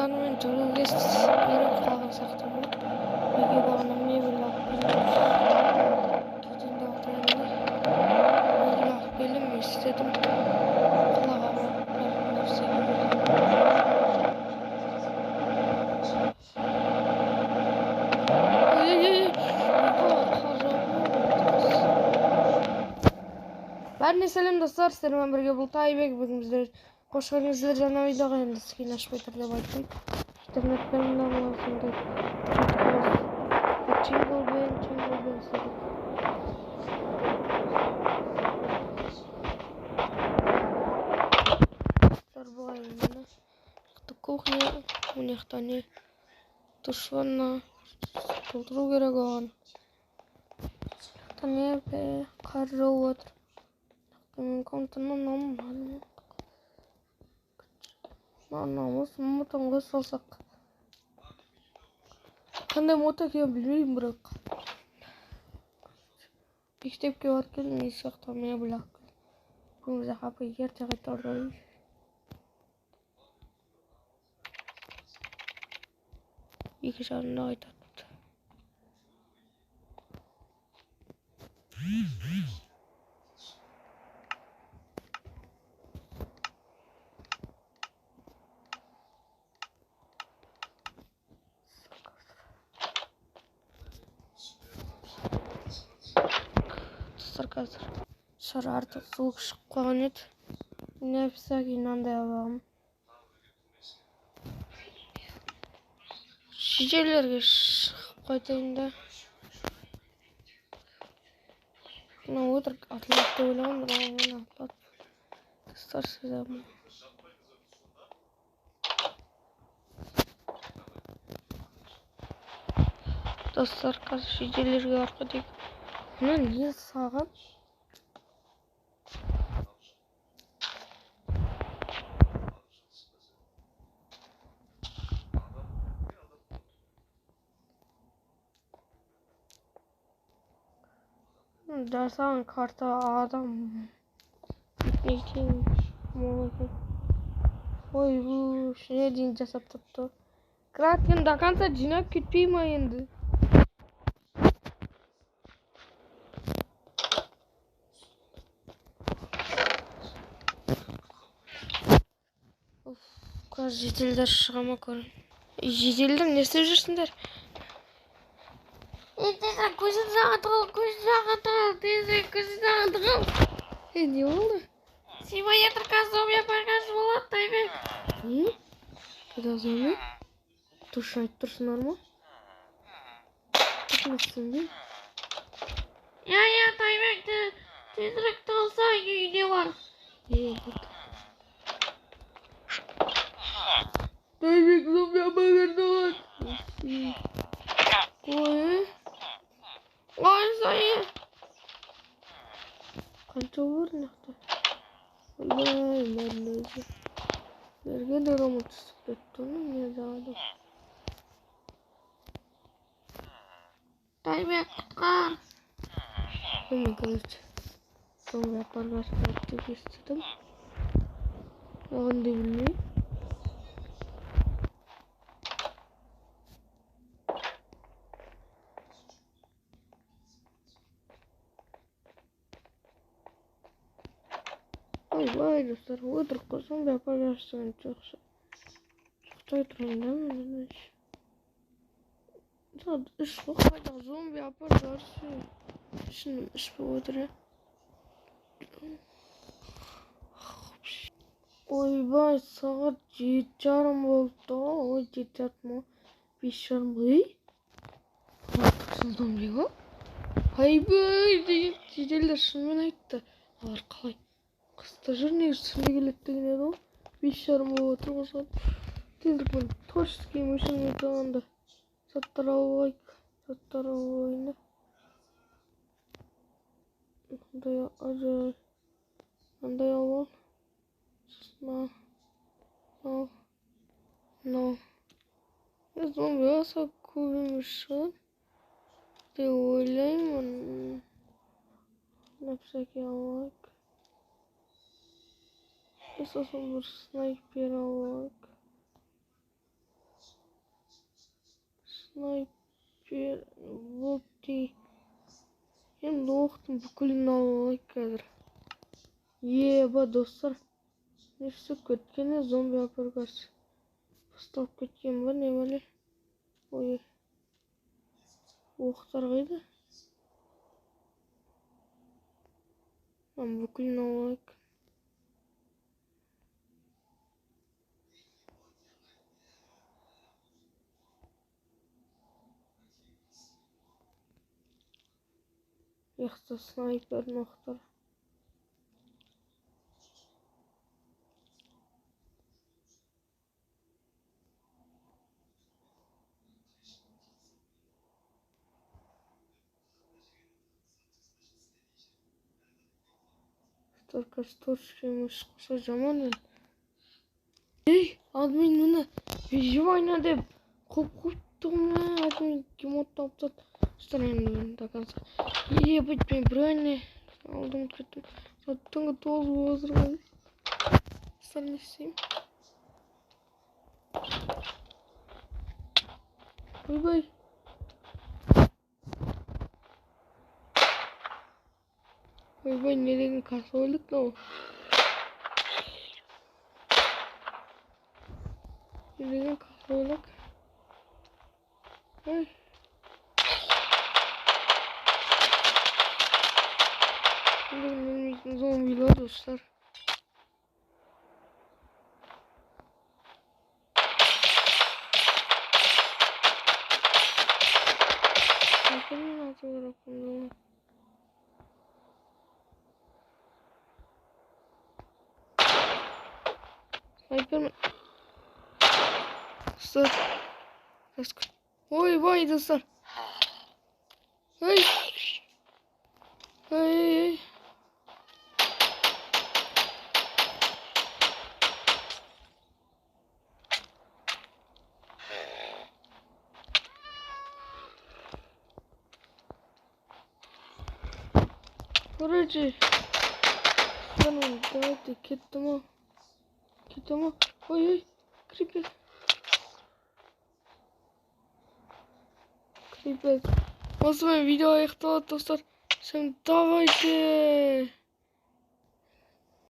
Жылдармен жүруге үйреніп қалған сияқтымын. Үйге бағанамын не біліп кетейін деп жатырмын. Алып келдім, естідім. Қалаға бір нәрсеге бәріне сәлем достар, сіздермен бірге бұл Тайбек. Бүгін қош келдіңіздер жаңа видеоға. Енді скин ашпай тұр деп айттым. Интернеттерімді сондай Чинглбен бұлай мені кухня, мына жақта не душ ванна толтыру керек оған. Не қар жауып отыр. Мен комнатаны намыс мотонға салсақ. Қандай мото екенін білмеймін, бірақ мектепке барып келдім, есік жақтан мебель алып келдім. Бүгін апа ерте қайтарды. Екі жарымда қайтады. Қазір шар артық суық шығып қалған еді. Не писак мынандай алғам. Жерлерге шығып қайтайын да. Мына өтірік атылады деп ойлағам, бірақ мені атылады. Достар сіздерім. Достар қазір жерлерге барып кетейік. Мына не саған? Жасаған карта адам екен. Ой, бұл ішіне дейін жасап тапты. Кракен до конца жинап кетпей ма енді? Қазір жетелдер шыға ма көрін. Жетелдер не істеп жүрсіңдер? Тезірек көзін сағатығыл. Не болды? Симометр зомби покажу болады, Тайбек. Когда зомби? Тұрсын айтып тұрсыңдар ма? Тұрсың бе? Я, Тайбек, тезірек тығылса үйіне бар. Тайбек зомби абағырды ғой. Ой, сайы. Қанша орын ақты? Ойбай, бәрін өзі. Берге дұрымы түсіп кетті, оны не жағады? Тайбек, құтқар. Мен көрді. Зомби апарға шығып деп естідім. Оған да білмей. Ой, достар, өтірік қойсам да апарға шығын жоқшы. Шықтай тұрайын да мен. Сағат 3 қойдақ зомби апар жаршы. Шын іш болып отыр, е. Ойбай, сағат 7:30 болды. Ой, 7:30 ма? 5:30 ғой. Артықсыз зомби ғой. Ойбай, жеделдер шынымен айтты. Алар қалай? Қыста жүр, не түсінде келеді деген еді ғой. 5:30 болып отыр ғой сағат. Тезірек бұл творческий мышлений тұрғанда. Заттар алайық. Заттар алайын. Қандай ажай. Қандай алайын. Зомби аса көп емес шығар деп ойлаймын. Напсаки алайық. Сосын бір снайпер алайық. Снайпер. Волти. Енді оқтың бүкілін алайық қазір. Еба достар. Несі көткені зомби апарғасы. Басталып кеткен ба не бәле? Ой. Оқтар қайда? Бүкілін алайық. Яқта снайпер ноқтар. Только что шықса жаман ел. Ей, админ мұны выживайна деп қойып ма? Админ кемотты алып тастады. Достар енді до конца. Ебать, мен броня алдым кеттім. Саттыңғы 9 болып отыр ғой. Достар не істеймін? Ойбай. Ойбай, не деген косойлық мынау? Не деген косойлық? Ой. Bilmiyorum, zombiler dostlar. Bakın nasıl olarak bunu. Sniper mi? Dostlar. Kask. Oy vay dostlar. Hey. Hey. Короче, давайте кетті ма? Ой, крипер. Осымен видео аяқталады достар. Всем давайте.